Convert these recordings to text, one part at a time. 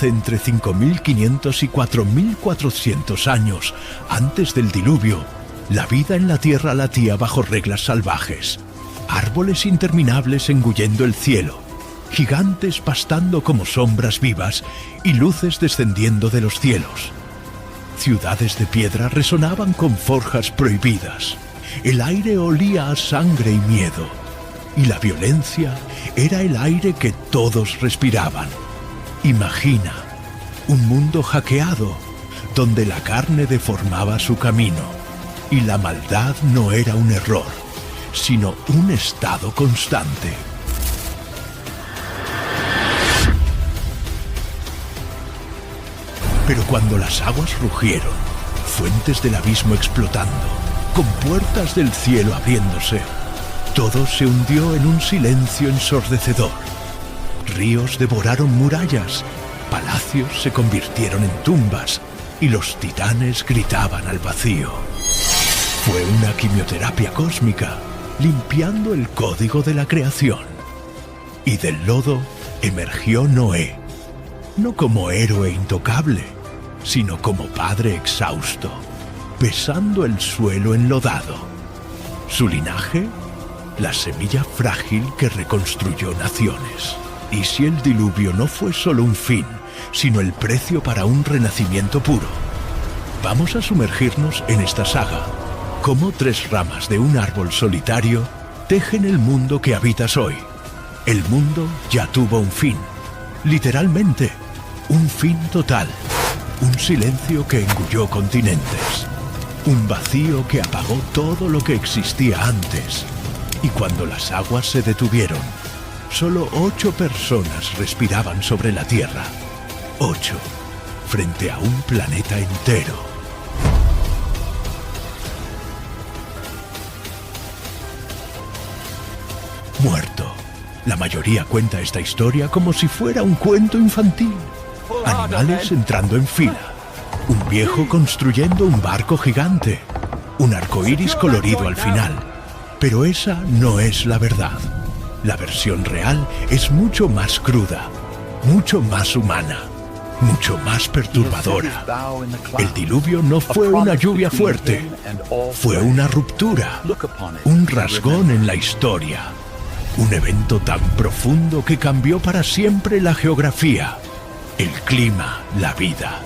hace entre 5.500 y 4.400 años, antes del diluvio, la vida en la Tierra latía bajo reglas salvajes. Árboles interminables engullendo el cielo, gigantes pastando como sombras vivas y luces descendiendo de los cielos. Ciudades de piedra resonaban con forjas prohibidas. El aire olía a sangre y miedo, y la violencia era el aire que todos respiraban. Imagina un mundo hackeado, donde la carne deformaba su camino, y la maldad no era un error, sino un estado constante. Pero cuando las aguas rugieron, fuentes del abismo explotando, con puertas del cielo abriéndose, todo se hundió en un silencio ensordecedor. Ríos devoraron murallas, palacios se convirtieron en tumbas y los titanes gritaban al vacío. Fue una quimioterapia cósmica, limpiando el código de la creación. Y del lodo emergió Noé, no como héroe intocable, sino como padre exhausto, pesando el suelo enlodado. Su linaje, la semilla frágil que reconstruyó naciones. ¿Y si el diluvio no fue solo un fin, sino el precio para un renacimiento puro? Vamos a sumergirnos en esta saga, cómo tres ramas de un árbol solitario tejen el mundo que habitas hoy. El mundo ya tuvo un fin, literalmente, un fin total. Un silencio que engulló continentes. Un vacío que apagó todo lo que existía antes. Y cuando las aguas se detuvieron, solo 8 personas respiraban sobre la Tierra. 8, frente a un planeta entero. Muerto. La mayoría cuenta esta historia como si fuera un cuento infantil. Animales entrando en fila. Un viejo construyendo un barco gigante. Un arco iris colorido al final. Pero esa no es la verdad. La versión real es mucho más cruda, mucho más humana, mucho más perturbadora. El diluvio no fue una lluvia fuerte, fue una ruptura, un rasgón en la historia. Un evento tan profundo que cambió para siempre la geografía, el clima, la vida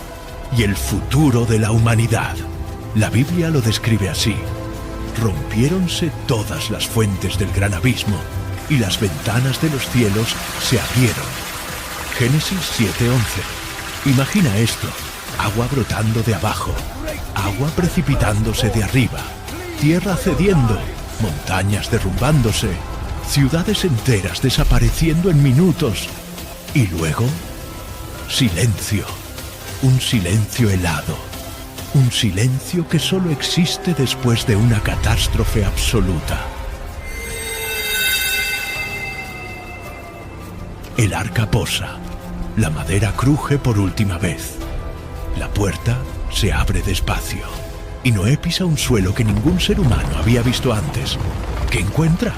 y el futuro de la humanidad. La Biblia lo describe así: rompiéronse todas las fuentes del gran abismo y las ventanas de los cielos se abrieron. Génesis 7:11. Imagina esto: agua brotando de abajo, agua precipitándose de arriba, tierra cediendo, montañas derrumbándose, ciudades enteras desapareciendo en minutos. Y luego, silencio. Un silencio helado. Un silencio que solo existe después de una catástrofe absoluta. El arca posa. La madera cruje por última vez. La puerta se abre despacio. Y Noé pisa un suelo que ningún ser humano había visto antes. ¿Qué encuentra?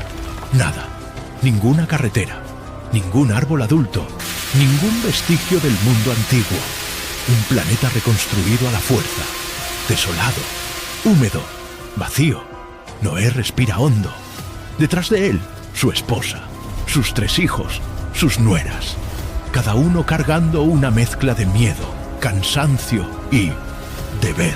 Nada. Ninguna carretera. Ningún árbol adulto. Ningún vestigio del mundo antiguo. Un planeta reconstruido a la fuerza. Desolado. Húmedo. Vacío. Noé respira hondo. Detrás de él, su esposa. Sus 3 hijos. Sus nueras. Cada uno cargando una mezcla de miedo, cansancio y deber.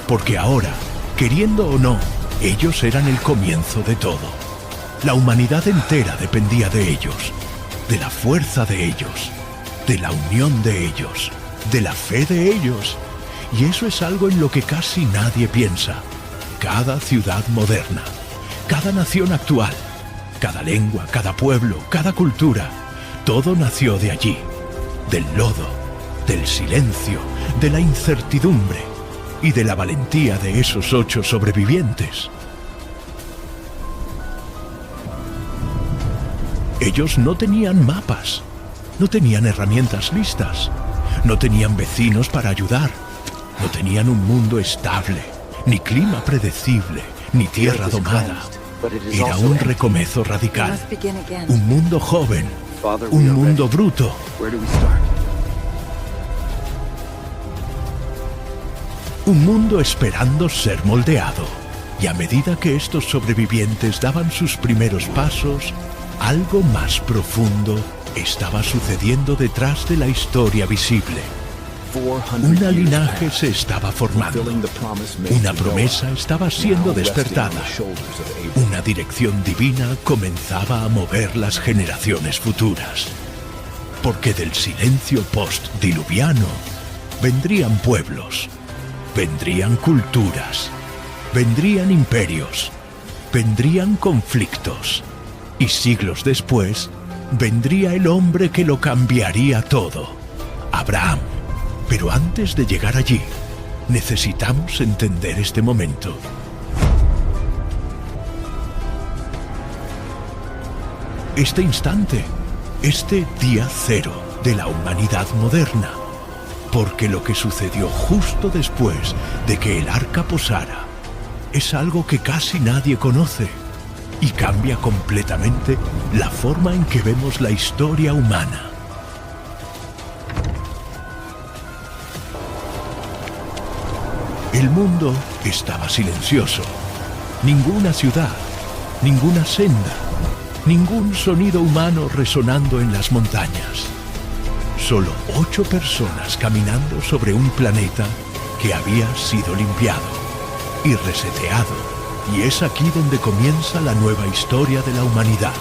Porque ahora, queriendo o no, ellos eran el comienzo de todo. La humanidad entera dependía de ellos, de la fuerza de ellos, de la unión de ellos, de la fe de ellos. Y eso es algo en lo que casi nadie piensa. Cada ciudad moderna, cada nación actual, cada lengua, cada pueblo, cada cultura, todo nació de allí, del lodo, del silencio, de la incertidumbre y de la valentía de esos 8 sobrevivientes. Ellos no tenían mapas, no tenían herramientas listas, no tenían vecinos para ayudar, no tenían un mundo estable, ni clima predecible, ni tierra domada. Era un recomezo radical. Un mundo joven. Un mundo bruto. Un mundo esperando ser moldeado. Y a medida que estos sobrevivientes daban sus primeros pasos, algo más profundo estaba sucediendo detrás de la historia visible. Un linaje se estaba formando. Una promesa estaba siendo despertada. Una dirección divina comenzaba a mover las generaciones futuras. Porque del silencio post-diluviano vendrían pueblos, vendrían culturas, vendrían imperios, vendrían conflictos. Y siglos después, vendría el hombre que lo cambiaría todo, Abraham. Pero antes de llegar allí, necesitamos entender este momento. Este instante, este día cero de la humanidad moderna. Porque lo que sucedió justo después de que el arca posara es algo que casi nadie conoce y cambia completamente la forma en que vemos la historia humana. El mundo estaba silencioso. Ninguna ciudad, ninguna senda, ningún sonido humano resonando en las montañas. Solo 8 personas caminando sobre un planeta que había sido limpiado y reseteado. Y es aquí donde comienza la nueva historia de la humanidad.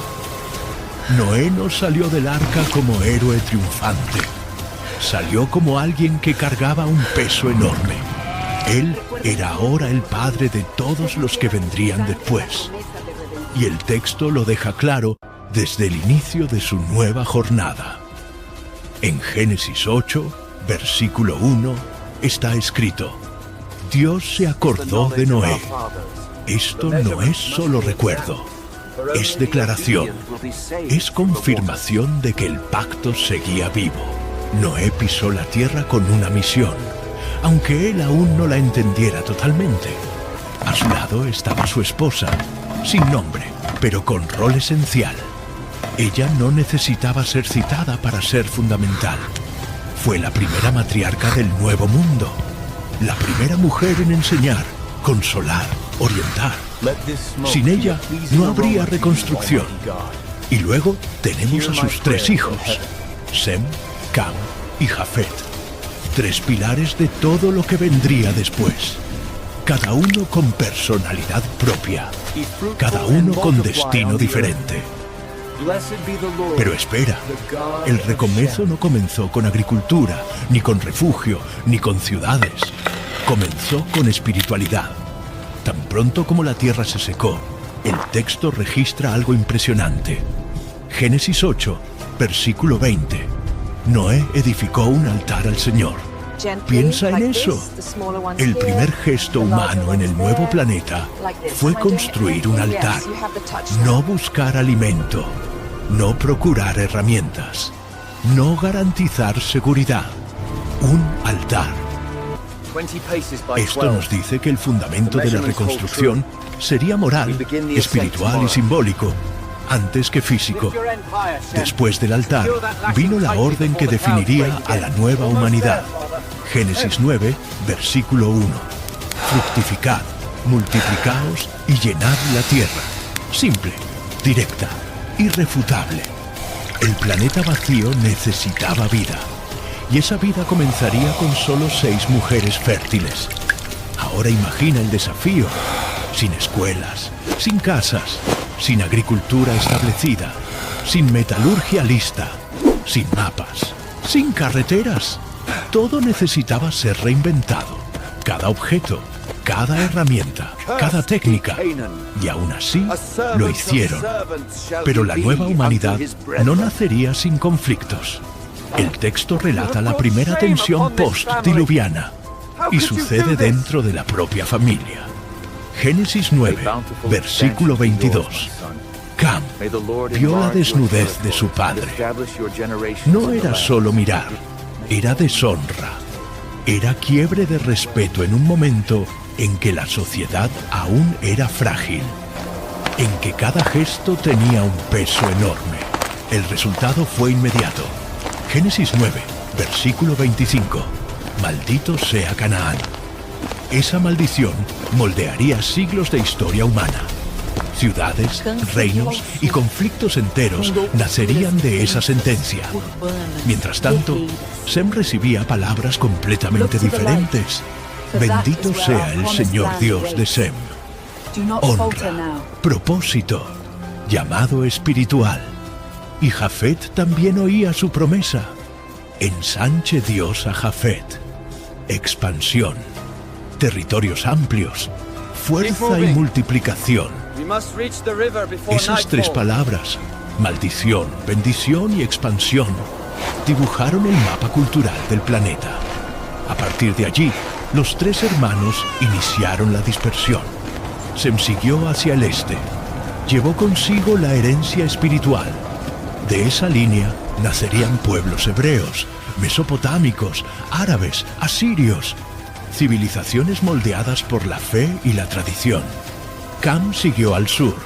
Noé no salió del arca como héroe triunfante. Salió como alguien que cargaba un peso enorme. Él era ahora el padre de todos los que vendrían después. Y el texto lo deja claro desde el inicio de su nueva jornada. En Génesis 8, versículo 1, está escrito: Dios se acordó de Noé. Esto no es solo recuerdo, es declaración, es confirmación de que el pacto seguía vivo. Noé pisó la tierra con una misión, aunque él aún no la entendiera totalmente. A su lado estaba su esposa, sin nombre, pero con rol esencial. Ella no necesitaba ser citada para ser fundamental. Fue la primera matriarca del nuevo mundo, la primera mujer en enseñar, consolar, orientar. Sin ella no habría reconstrucción. Y luego tenemos a sus 3 hijos, Sem, Cam y Jafet. 3 pilares de todo lo que vendría después. Cada uno con personalidad propia. Cada uno con destino diferente. Pero espera, el recomezo no comenzó con agricultura, ni con refugio, ni con ciudades. Comenzó con espiritualidad. Tan pronto como la tierra se secó, el texto registra algo impresionante. Génesis 8, versículo 20. Noé edificó un altar al Señor. Piensa en eso. El primer gesto humano en el nuevo planeta fue construir un altar. No buscar alimento, no procurar herramientas, no garantizar seguridad. Un altar. Esto nos dice que el fundamento de la reconstrucción sería moral, espiritual y simbólico, antes que físico. Después del altar, vino la orden que definiría a la nueva humanidad. Génesis 9, versículo 1. Fructificad, multiplicaos y llenad la tierra. Simple, directa, irrefutable. El planeta vacío necesitaba vida. Y esa vida comenzaría con solo 6 mujeres fértiles. Ahora imagina el desafío. Sin escuelas, sin casas, sin agricultura establecida, sin metalurgia lista, sin mapas, sin carreteras. Todo necesitaba ser reinventado. Cada objeto, cada herramienta, cada técnica. Y aún así, lo hicieron. Pero la nueva humanidad no nacería sin conflictos. El texto relata la primera tensión post-diluviana y sucede dentro de la propia familia. Génesis 9, versículo 22. Cam vio la desnudez de su padre. No era solo mirar, era deshonra. Era quiebre de respeto en un momento en que la sociedad aún era frágil, en que cada gesto tenía un peso enorme. El resultado fue inmediato. Génesis 9, versículo 25. Maldito sea Canaán. Esa maldición moldearía siglos de historia humana. Ciudades, reinos y conflictos enteros nacerían de esa sentencia. Mientras tanto, Sem recibía palabras completamente diferentes. Bendito sea el Señor Dios de Sem. Honra, propósito, llamado espiritual. Y Jafet también oía su promesa. Ensanche Dios a Jafet. Expansión, territorios amplios, fuerza y multiplicación. Esas tres palabras, maldición, bendición y expansión, dibujaron el mapa cultural del planeta. A partir de allí, los tres hermanos iniciaron la dispersión. Sem siguió hacia el este. Llevó consigo la herencia espiritual. De esa línea nacerían pueblos hebreos, mesopotámicos, árabes, asirios, civilizaciones moldeadas por la fe y la tradición. Cam siguió al sur.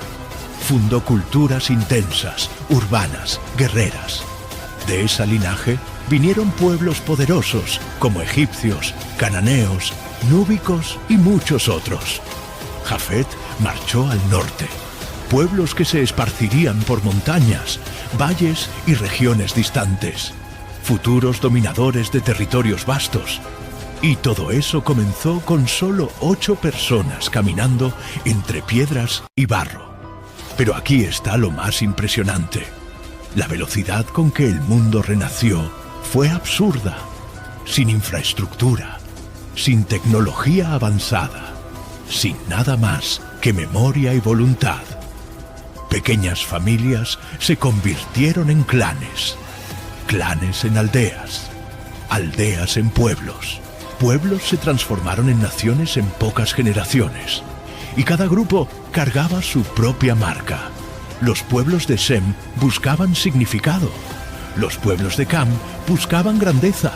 Fundó culturas intensas, urbanas, guerreras. De ese linaje vinieron pueblos poderosos como egipcios, cananeos, núbicos y muchos otros. Jafet marchó al norte. Pueblos que se esparcirían por montañas, valles y regiones distantes. Futuros dominadores de territorios vastos. Y todo eso comenzó con solo 8 personas caminando entre piedras y barro. Pero aquí está lo más impresionante. La velocidad con que el mundo renació fue absurda. Sin infraestructura, sin tecnología avanzada, sin nada más que memoria y voluntad. Pequeñas familias se convirtieron en clanes, clanes en aldeas, aldeas en pueblos. Pueblos se transformaron en naciones en pocas generaciones, y cada grupo cargaba su propia marca. Los pueblos de Sem buscaban significado, los pueblos de Cam buscaban grandeza,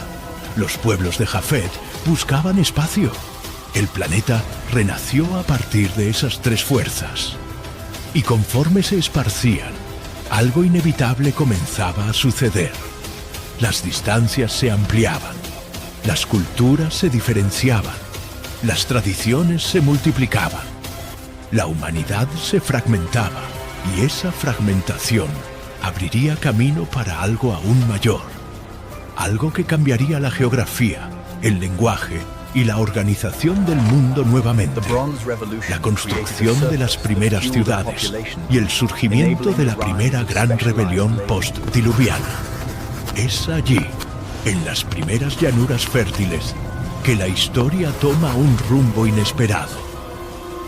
los pueblos de Jafet buscaban espacio. El planeta renació a partir de esas tres fuerzas. Y conforme se esparcían, algo inevitable comenzaba a suceder. Las distancias se ampliaban, las culturas se diferenciaban, las tradiciones se multiplicaban, la humanidad se fragmentaba y esa fragmentación abriría camino para algo aún mayor, algo que cambiaría la geografía, el lenguaje y la organización del mundo nuevamente, la construcción de las primeras ciudades y el surgimiento de la primera gran rebelión post-diluviana. Es allí, en las primeras llanuras fértiles, que la historia toma un rumbo inesperado.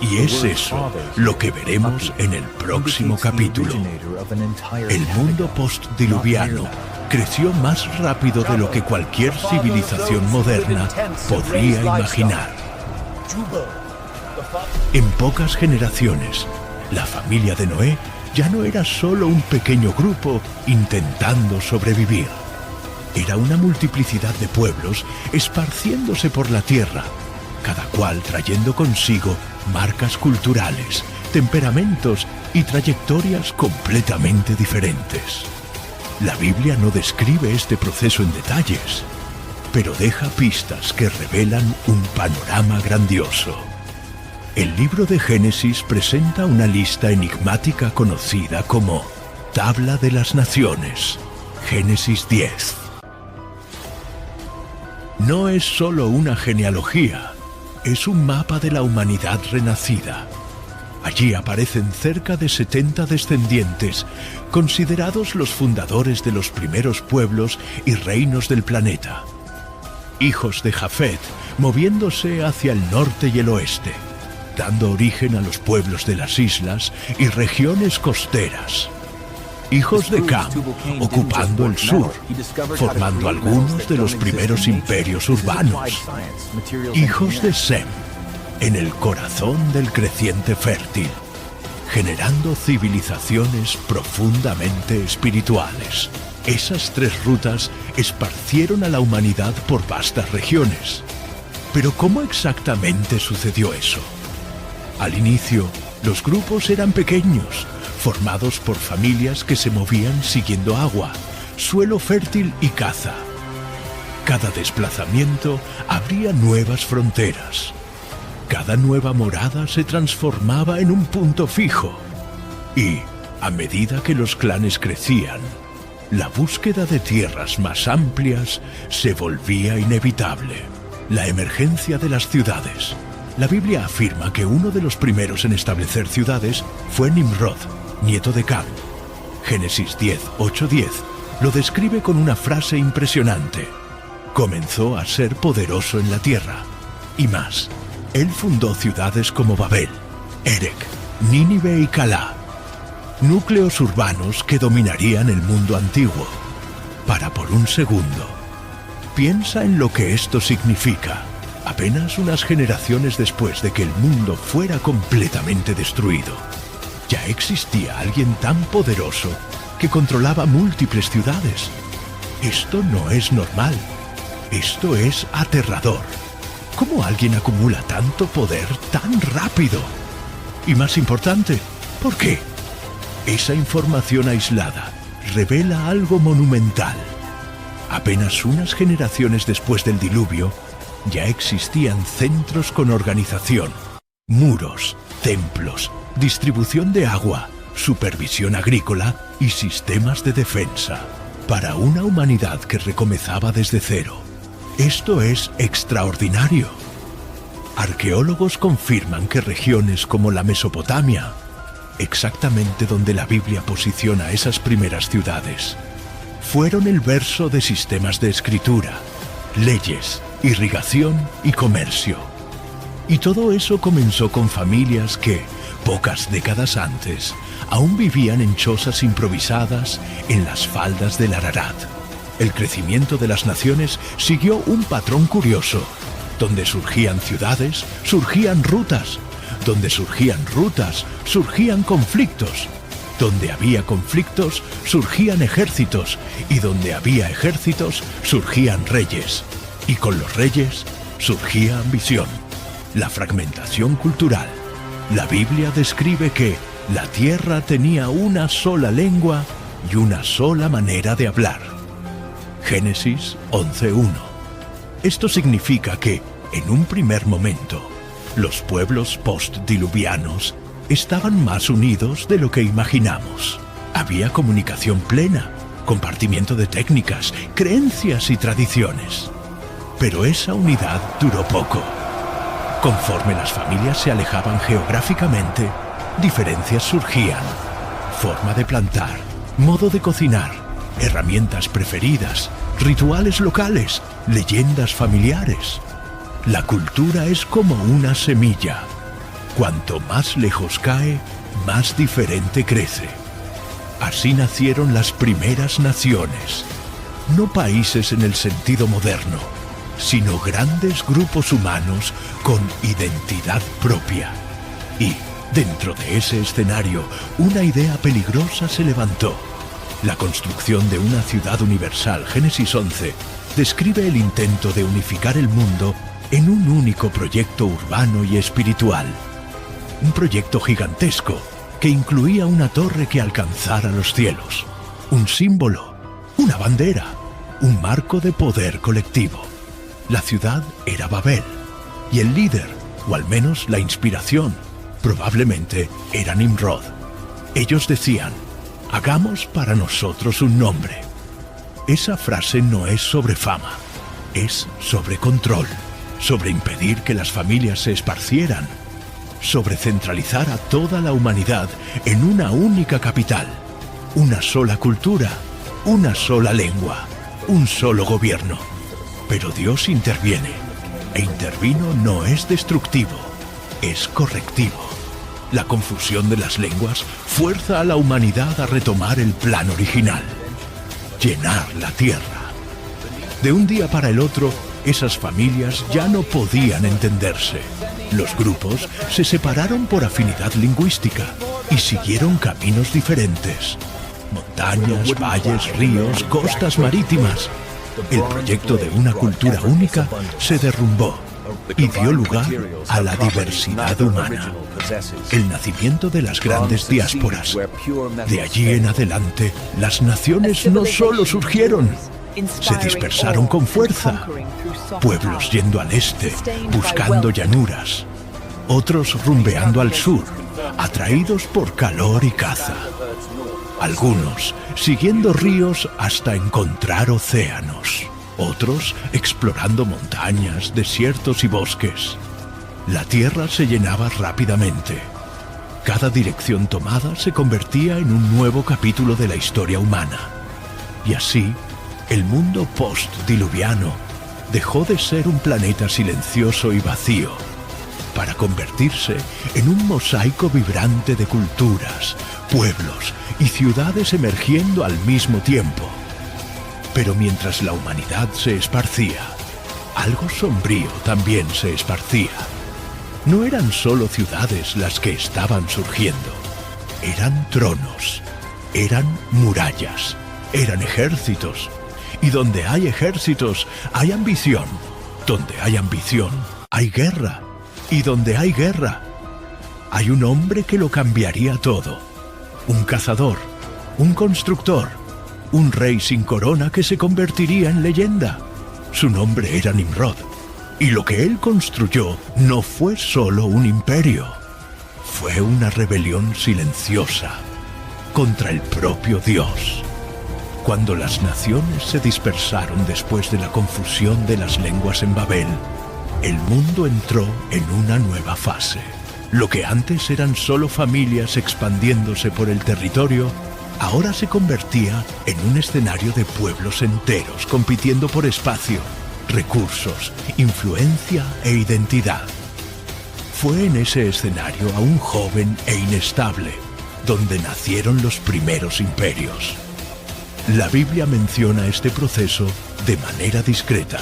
Y es eso lo que veremos en el próximo capítulo. El mundo post-diluviano creció más rápido de lo que cualquier civilización moderna podría imaginar. En pocas generaciones, la familia de Noé ya no era solo un pequeño grupo intentando sobrevivir. Era una multiplicidad de pueblos esparciéndose por la tierra, cada cual trayendo consigo marcas culturales, temperamentos y trayectorias completamente diferentes. La Biblia no describe este proceso en detalles, pero deja pistas que revelan un panorama grandioso. El libro de Génesis presenta una lista enigmática conocida como Tabla de las Naciones, Génesis 10. No es solo una genealogía, es un mapa de la humanidad renacida. Allí aparecen cerca de 70 descendientes, considerados los fundadores de los primeros pueblos y reinos del planeta. Hijos de Jafet, moviéndose hacia el norte y el oeste, dando origen a los pueblos de las islas y regiones costeras. Hijos de Cam, ocupando el sur, formando algunos de los primeros imperios urbanos. Hijos de Sem, en el corazón del creciente fértil, generando civilizaciones profundamente espirituales. Esas tres rutas esparcieron a la humanidad por vastas regiones. Pero ¿cómo exactamente sucedió eso? Al inicio, los grupos eran pequeños, formados por familias que se movían siguiendo agua, suelo fértil y caza. Cada desplazamiento abría nuevas fronteras. Cada nueva morada se transformaba en un punto fijo. Y, a medida que los clanes crecían, la búsqueda de tierras más amplias se volvía inevitable. La emergencia de las ciudades. La Biblia afirma que uno de los primeros en establecer ciudades fue Nimrod, nieto de Cam. Génesis 10, 8-10 lo describe con una frase impresionante. Comenzó a ser poderoso en la tierra. Y más, él fundó ciudades como Babel, Erech, Nínive y Calá. Núcleos urbanos que dominarían el mundo antiguo. Para por un segundo, piensa en lo que esto significa. Apenas unas generaciones después de que el mundo fuera completamente destruido, ya existía alguien tan poderoso que controlaba múltiples ciudades. Esto no es normal. Esto es aterrador. ¿Cómo alguien acumula tanto poder tan rápido? Y más importante, ¿por qué? Esa información aislada revela algo monumental. Apenas unas generaciones después del diluvio, ya existían centros con organización, muros, templos, distribución de agua, supervisión agrícola y sistemas de defensa, para una humanidad que recomenzaba desde cero. Esto es extraordinario. Arqueólogos confirman que regiones como la Mesopotamia, exactamente donde la Biblia posiciona esas primeras ciudades, fueron el verso de sistemas de escritura, leyes, irrigación y comercio. Y todo eso comenzó con familias que, pocas décadas antes, aún vivían en chozas improvisadas en las faldas del Ararat. El crecimiento de las naciones siguió un patrón curioso. Donde surgían ciudades, surgían rutas. Donde surgían rutas, surgían conflictos. Donde había conflictos, surgían ejércitos. Y donde había ejércitos, surgían reyes. Y con los reyes surgía ambición. La fragmentación cultural. La Biblia describe que la tierra tenía una sola lengua y una sola manera de hablar. Génesis 11:1. Esto significa que, en un primer momento, los pueblos postdiluvianos estaban más unidos de lo que imaginamos. Había comunicación plena, compartimiento de técnicas, creencias y tradiciones. Pero esa unidad duró poco. Conforme las familias se alejaban geográficamente, diferencias surgían. Forma de plantar, modo de cocinar, herramientas preferidas, rituales locales, leyendas familiares. La cultura es como una semilla. Cuanto más lejos cae, más diferente crece. Así nacieron las primeras naciones. No países en el sentido moderno, sino grandes grupos humanos con identidad propia. Y, dentro de ese escenario, una idea peligrosa se levantó. La construcción de una ciudad universal, Génesis 11, describe el intento de unificar el mundo en un único proyecto urbano y espiritual. Un proyecto gigantesco que incluía una torre que alcanzara los cielos, un símbolo, una bandera, un marco de poder colectivo. La ciudad era Babel, y el líder, o al menos la inspiración, probablemente era Nimrod. Ellos decían: hagamos para nosotros un nombre. Esa frase no es sobre fama, es sobre control, sobre impedir que las familias se esparcieran, sobre centralizar a toda la humanidad en una única capital, una sola cultura, una sola lengua, un solo gobierno. Pero Dios interviene, e intervino no es destructivo, es correctivo. La confusión de las lenguas fuerza a la humanidad a retomar el plan original: llenar la tierra. De un día para el otro, esas familias ya no podían entenderse. Los grupos se separaron por afinidad lingüística y siguieron caminos diferentes. Montañas, valles, ríos, costas marítimas. El proyecto de una cultura única se derrumbó y dio lugar a la diversidad humana, el nacimiento de las grandes diásporas. De allí en adelante, las naciones no solo surgieron, se dispersaron con fuerza. Pueblos yendo al este, buscando llanuras, otros rumbeando al sur, atraídos por calor y caza. Algunos siguiendo ríos hasta encontrar océanos, otros explorando montañas, desiertos y bosques. La tierra se llenaba rápidamente. Cada dirección tomada se convertía en un nuevo capítulo de la historia humana. Y así, el mundo post-diluviano dejó de ser un planeta silencioso y vacío para convertirse en un mosaico vibrante de culturas, pueblos y ciudades emergiendo al mismo tiempo. Pero mientras la humanidad se esparcía, algo sombrío también se esparcía. No eran solo ciudades las que estaban surgiendo, eran tronos, eran murallas, eran ejércitos. Y donde hay ejércitos, hay ambición. Donde hay ambición, hay guerra. Y donde hay guerra, hay un hombre que lo cambiaría todo. Un cazador, un constructor, un rey sin corona que se convertiría en leyenda. Su nombre era Nimrod. Y lo que él construyó no fue solo un imperio. Fue una rebelión silenciosa contra el propio Dios. Cuando las naciones se dispersaron después de la confusión de las lenguas en Babel, el mundo entró en una nueva fase. Lo que antes eran solo familias expandiéndose por el territorio, ahora se convertía en un escenario de pueblos enteros compitiendo por espacio, recursos, influencia e identidad. Fue en ese escenario aún joven e inestable donde nacieron los primeros imperios. La Biblia menciona este proceso de manera discreta,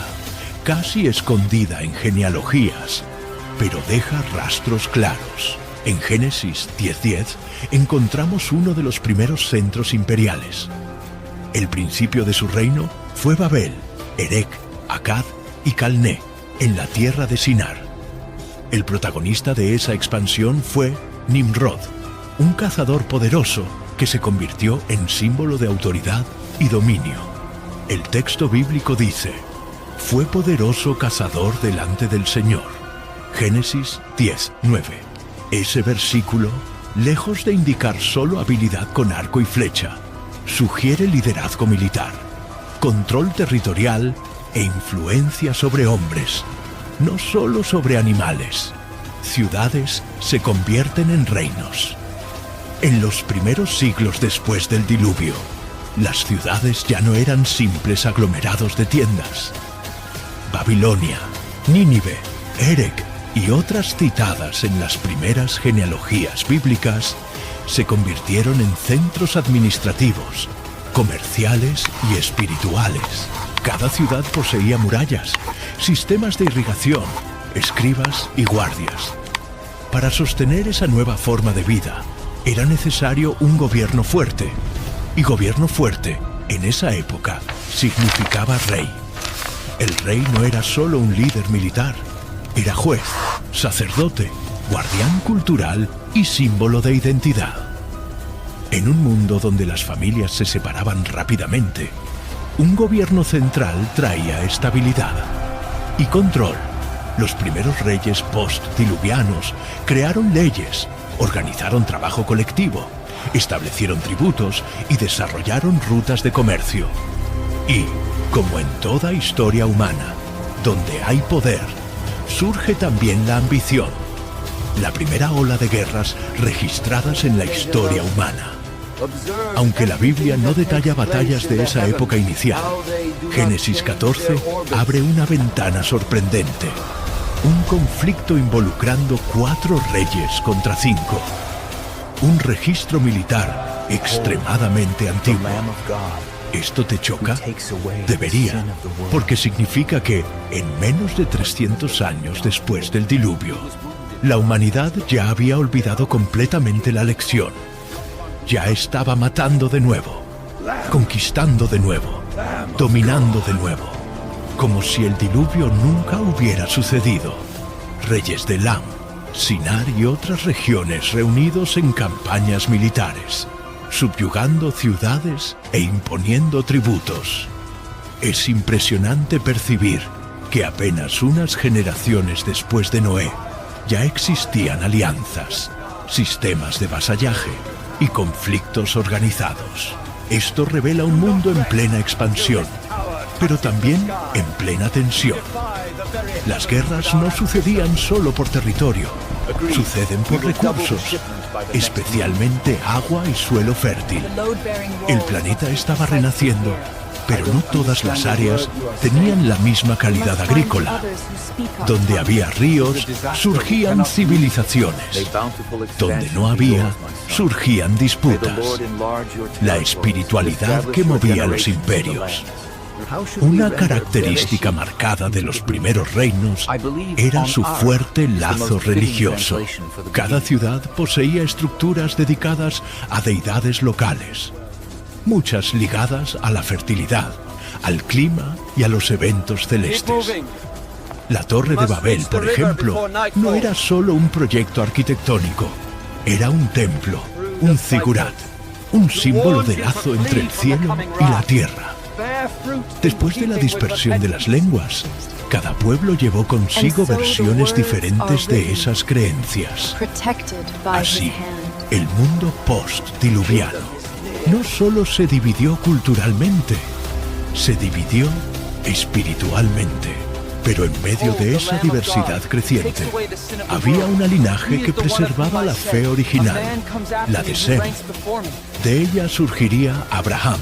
casi escondida en genealogías, pero deja rastros claros. En Génesis 10:10 encontramos uno de los primeros centros imperiales. El principio de su reino fue Babel, Erec, Akkad y Calné, en la tierra de Sinar. El protagonista de esa expansión fue Nimrod, un cazador poderoso que se convirtió en símbolo de autoridad y dominio. El texto bíblico dice: fue poderoso cazador delante del Señor. Génesis 10:9. Ese versículo, lejos de indicar solo habilidad con arco y flecha, sugiere liderazgo militar, control territorial e influencia sobre hombres, no solo sobre animales. Ciudades se convierten en reinos. En los primeros siglos después del diluvio, las ciudades ya no eran simples aglomerados de tiendas. Babilonia, Nínive, Erec y otras citadas en las primeras genealogías bíblicas se convirtieron en centros administrativos, comerciales y espirituales. Cada ciudad poseía murallas, sistemas de irrigación, escribas y guardias. Para sostener esa nueva forma de vida, era necesario un gobierno fuerte. Y gobierno fuerte, en esa época, significaba rey. El rey no era solo un líder militar, era juez, sacerdote, guardián cultural y símbolo de identidad. En un mundo donde las familias se separaban rápidamente, un gobierno central traía estabilidad y control. Los primeros reyes post-diluvianos crearon leyes, organizaron trabajo colectivo, establecieron tributos y desarrollaron rutas de comercio. Y, como en toda historia humana, donde hay poder, surge también la ambición. La primera ola de guerras registradas en la historia humana. Aunque la Biblia no detalla batallas de esa época inicial, Génesis 14 abre una ventana sorprendente. Un conflicto involucrando 4 reyes contra 5. Un registro militar extremadamente antiguo. ¿Esto te choca? Debería, porque significa que, en menos de 300 años después del diluvio, la humanidad ya había olvidado completamente la lección. Ya estaba matando de nuevo, conquistando de nuevo, dominando de nuevo. como si el diluvio nunca hubiera sucedido. Reyes de Elam, Sinar y otras regiones reunidos en campañas militares, subyugando ciudades e imponiendo tributos. Es impresionante percibir que apenas unas generaciones después de Noé ya existían alianzas, sistemas de vasallaje y conflictos organizados. Esto revela un mundo en plena expansión, pero también en plena tensión. Las guerras no sucedían solo por territorio, suceden por recursos, especialmente agua y suelo fértil. El planeta estaba renaciendo, pero no todas las áreas tenían la misma calidad agrícola. Donde había ríos, surgían civilizaciones. Donde no había, surgían disputas. La espiritualidad que movía los imperios. Una característica marcada de los primeros reinos era su fuerte lazo religioso. Cada ciudad poseía estructuras dedicadas a deidades locales, muchas ligadas a la fertilidad, al clima y a los eventos celestes. La Torre de Babel, por ejemplo, no era solo un proyecto arquitectónico, era un templo, un zigurat, un símbolo de lazo entre el cielo y la tierra. Después de la dispersión de las lenguas, cada pueblo llevó consigo versiones diferentes de esas creencias. Así, el mundo post-diluviano no solo se dividió culturalmente, se dividió espiritualmente. Pero en medio de esa diversidad creciente, había un linaje que preservaba la fe original, la de Sem. De ella surgiría Abraham,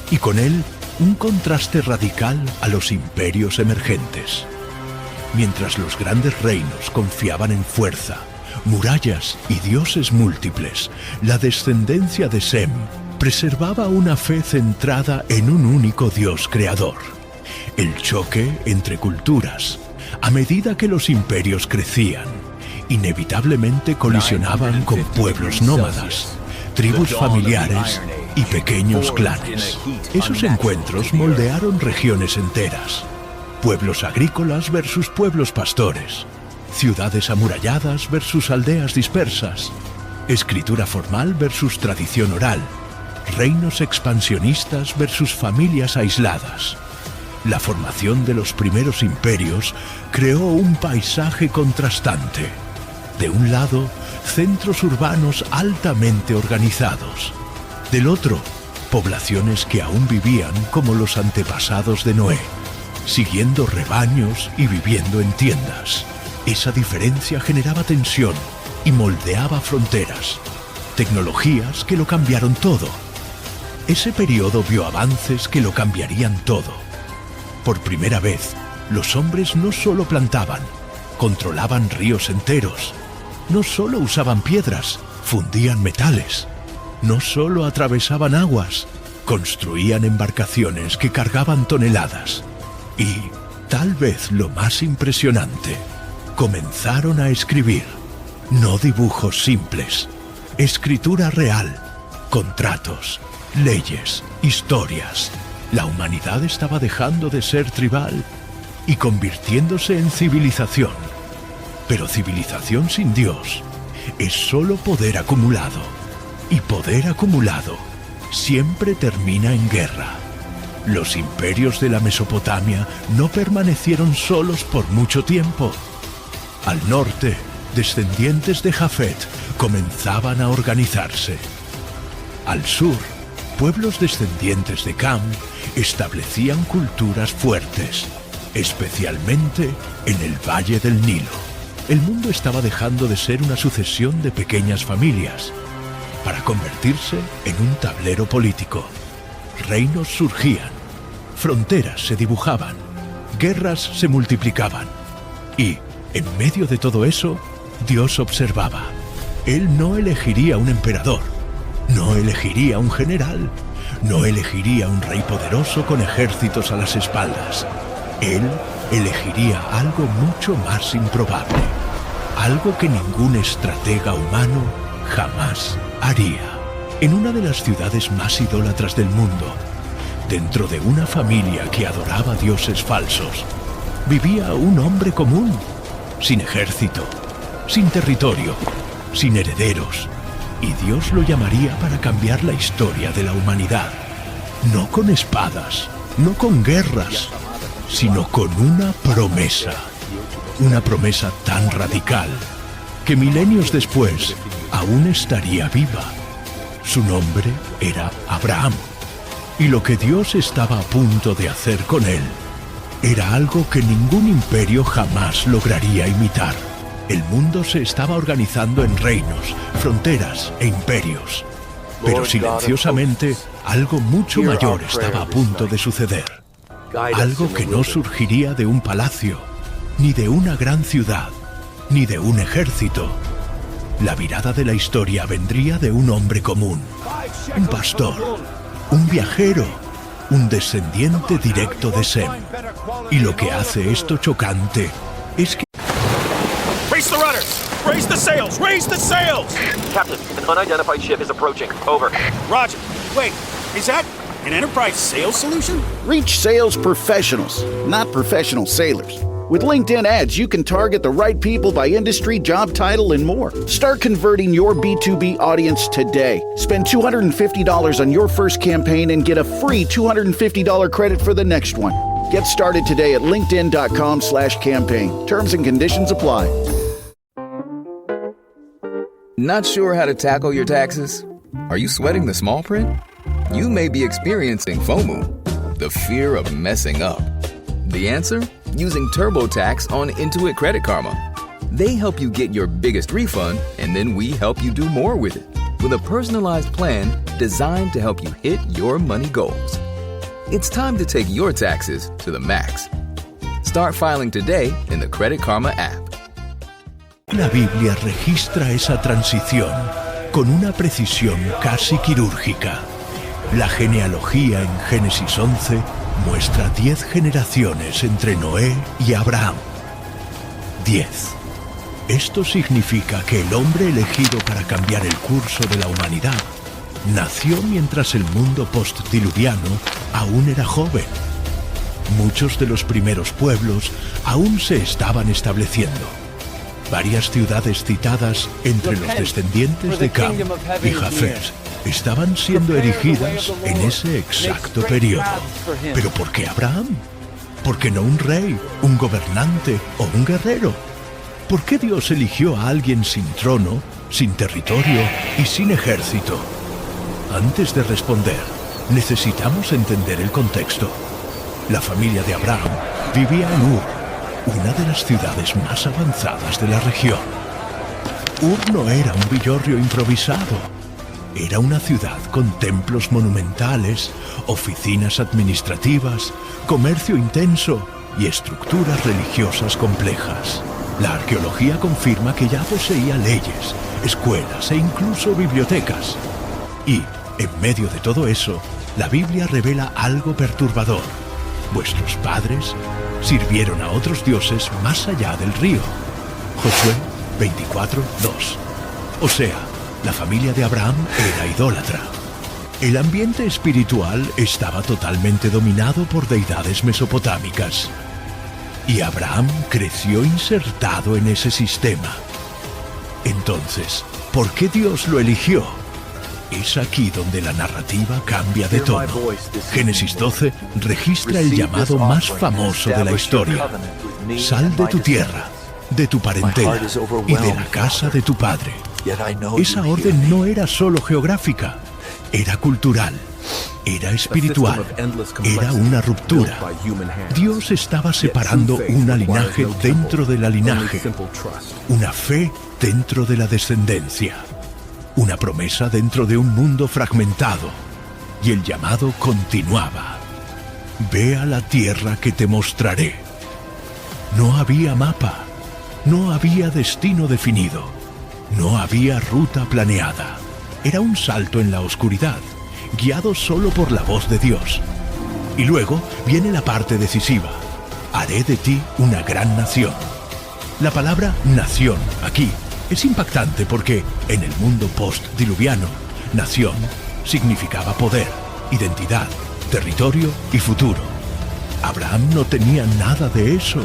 y con él un contraste radical a los imperios emergentes. Mientras los grandes reinos confiaban en fuerza, murallas y dioses múltiples, la descendencia de Sem preservaba una fe centrada en un único Dios creador. El choque entre culturas, a medida que los imperios crecían, inevitablemente colisionaban con pueblos nómadas, tribus familiares y pequeños clanes. Esos encuentros moldearon regiones enteras. Pueblos agrícolas versus pueblos pastores, ciudades amuralladas versus aldeas dispersas, escritura formal versus tradición oral, reinos expansionistas versus familias aisladas. La formación de los primeros imperios creó un paisaje contrastante. De un lado, centros urbanos altamente organizados. Del otro, poblaciones que aún vivían como los antepasados de Noé, siguiendo rebaños y viviendo en tiendas. Esa diferencia generaba tensión y moldeaba fronteras, tecnologías que lo cambiaron todo. Ese periodo vio avances que lo cambiarían todo. Por primera vez, los hombres no solo plantaban, controlaban ríos enteros. No solo usaban piedras, fundían metales. No solo atravesaban aguas, construían embarcaciones que cargaban toneladas. Y, tal vez lo más impresionante, comenzaron a escribir. No dibujos simples, escritura real, contratos, leyes, historias. La humanidad estaba dejando de ser tribal y convirtiéndose en civilización. Pero civilización sin Dios es solo poder acumulado. Y poder acumulado siempre termina en guerra. Los imperios de la Mesopotamia no permanecieron solos por mucho tiempo. Al norte, descendientes de Jafet comenzaban a organizarse. Al sur, pueblos descendientes de Cam establecían culturas fuertes, especialmente en el Valle del Nilo. El mundo estaba dejando de ser una sucesión de pequeñas familias para convertirse en un tablero político. Reinos surgían, fronteras se dibujaban, guerras se multiplicaban. Y, en medio de todo eso, Dios observaba. Él no elegiría un emperador, no elegiría un general, no elegiría un rey poderoso con ejércitos a las espaldas. Él elegiría algo mucho más improbable, algo que ningún estratega humano jamás haría. En una de las ciudades más idólatras del mundo, dentro de una familia que adoraba dioses falsos, vivía un hombre común, sin ejército, sin territorio, sin herederos, y Dios lo llamaría para cambiar la historia de la humanidad, no con espadas, no con guerras, sino con una promesa tan radical que milenios después aún estaría viva. Su nombre era Abraham, y lo que Dios estaba a punto de hacer con él era algo que ningún imperio jamás lograría imitar. El mundo se estaba organizando en reinos, fronteras e imperios, pero silenciosamente algo mucho mayor estaba a punto de suceder. Algo que no surgiría de un palacio, ni de una gran ciudad, ni de un ejército. La virada de la historia vendría de un hombre común, un pastor, un viajero, un descendiente directo de Sem. Y lo que hace esto chocante es que... Raise the rudders! Raise the sails! Raise the sails! Captain, an unidentified ship is approaching. Over. Roger. Wait, is that an Enterprise sales solution? Reach sales professionals, not professional sailors. With LinkedIn ads, you can target the right people by industry, job title, and more. Start converting your B2B audience today. Spend $250 on your first campaign and get a free $250 credit for the next one. Get started today at linkedin.com/campaign. Terms and conditions apply. Not sure how to tackle your taxes? Are you sweating the small print? You may be experiencing FOMO, the fear of messing up. The answer? Using TurboTax on Intuit Credit Karma. They help you get your biggest refund, and then we help you do more with it, with a personalized plan designed to help you hit your money goals. It's time to take your taxes to the max. Start filing today in the Credit Karma app. La Biblia registra esa transición con una precisión casi quirúrgica. La genealogía en Génesis 11 muestra 10 generaciones entre Noé y Abraham. 10. Esto significa que el hombre elegido para cambiar el curso de la humanidad nació mientras el mundo postdiluviano aún era joven. Muchos de los primeros pueblos aún se estaban estableciendo. Varias ciudades citadas entre los descendientes de Cam y Jafet estaban siendo erigidas en ese exacto periodo. ¿Pero por qué Abraham? ¿Por qué no un rey, un gobernante o un guerrero? ¿Por qué Dios eligió a alguien sin trono, sin territorio y sin ejército? Antes de responder, necesitamos entender el contexto. La familia de Abraham vivía en Ur, una de las ciudades más avanzadas de la región. Ur no era un villorrio improvisado. Era una ciudad con templos monumentales, oficinas administrativas, comercio intenso y estructuras religiosas complejas. La arqueología confirma que ya poseía leyes, escuelas e incluso bibliotecas. Y, en medio de todo eso, la Biblia revela algo perturbador. Vuestros padres sirvieron a otros dioses más allá del río. Josué 24:2. O sea, la familia de Abraham era idólatra. El ambiente espiritual estaba totalmente dominado por deidades mesopotámicas. Y Abraham creció insertado en ese sistema. Entonces, ¿por qué Dios lo eligió? Es aquí donde la narrativa cambia de tono. Génesis 12 registra el llamado más famoso de la historia. Sal de tu tierra, de tu parentela y de la casa de tu padre. Esa orden no era solo geográfica, era cultural, era espiritual, era una ruptura. Dios estaba separando un linaje dentro del linaje, una fe dentro de la descendencia, una promesa dentro de un mundo fragmentado, y el llamado continuaba. Ve a la tierra que te mostraré. No había mapa, no había destino definido, no había ruta planeada. Era un salto en la oscuridad, guiado solo por la voz de Dios. Y luego viene la parte decisiva. Haré de ti una gran nación. La palabra nación aquí es impactante porque en el mundo post-diluviano, nación significaba poder, identidad, territorio y futuro. Abraham no tenía nada de eso.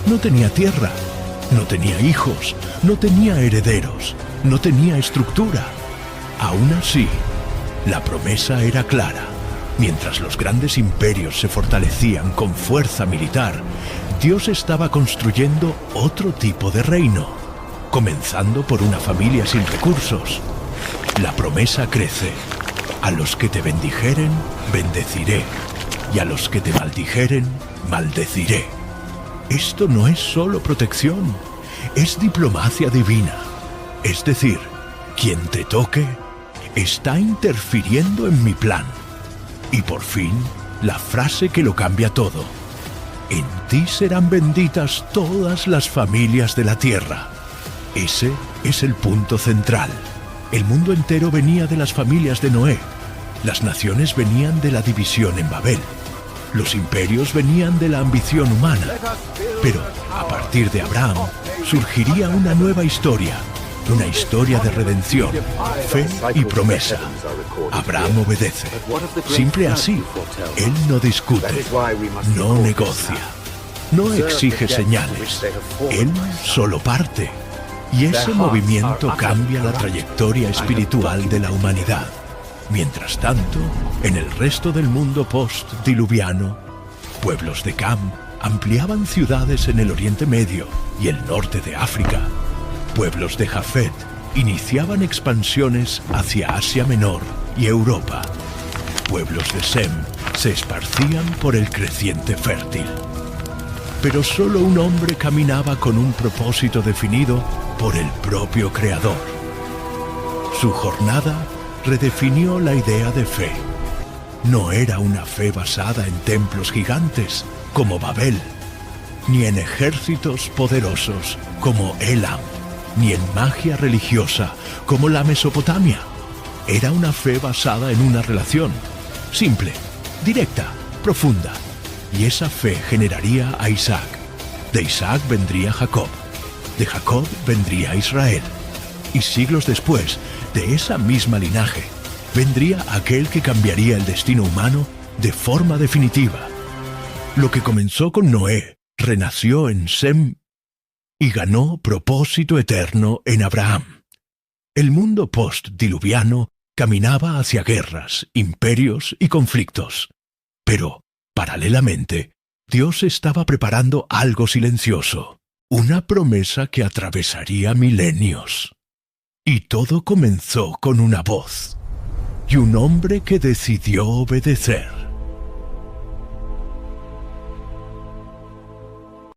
No tenía tierra, no tenía hijos, no tenía herederos, no tenía estructura. Aún así, la promesa era clara. Mientras los grandes imperios se fortalecían con fuerza militar, Dios estaba construyendo otro tipo de reino, comenzando por una familia sin recursos. La promesa crece. A los que te bendijeren, bendeciré, y a los que te maldijeren, maldeciré. Esto no es solo protección, es diplomacia divina. Es decir, quien te toque está interfiriendo en mi plan. Y por fin, la frase que lo cambia todo. En ti serán benditas todas las familias de la tierra. Ese es el punto central. El mundo entero venía de las familias de Noé. Las naciones venían de la división en Babel. Los imperios venían de la ambición humana. Pero a partir de Abraham surgiría una nueva historia. Una historia de redención, fe y promesa. Abraham obedece. Simple así. Él no discute, no negocia, no exige señales. Él solo parte. Y ese movimiento cambia la trayectoria espiritual de la humanidad. Mientras tanto, en el resto del mundo post-diluviano, pueblos de Cam ampliaban ciudades en el Oriente Medio y el norte de África. Pueblos de Jafet iniciaban expansiones hacia Asia Menor y Europa. Pueblos de Sem se esparcían por el creciente fértil. Pero solo un hombre caminaba con un propósito definido por el propio Creador. Su jornada redefinió la idea de fe. No era una fe basada en templos gigantes como Babel, ni en ejércitos poderosos como Elam, ni en magia religiosa como la Mesopotamia. Era una fe basada en una relación, simple, directa, profunda. Y esa fe generaría a Isaac. De Isaac vendría Jacob. De Jacob vendría Israel. Y siglos después, de esa misma linaje, vendría aquel que cambiaría el destino humano de forma definitiva. Lo que comenzó con Noé renació en Sem y ganó propósito eterno en Abraham. El mundo post-diluviano caminaba hacia guerras, imperios y conflictos. Pero, paralelamente, Dios estaba preparando algo silencioso, una promesa que atravesaría milenios. Y todo comenzó con una voz, y un hombre que decidió obedecer.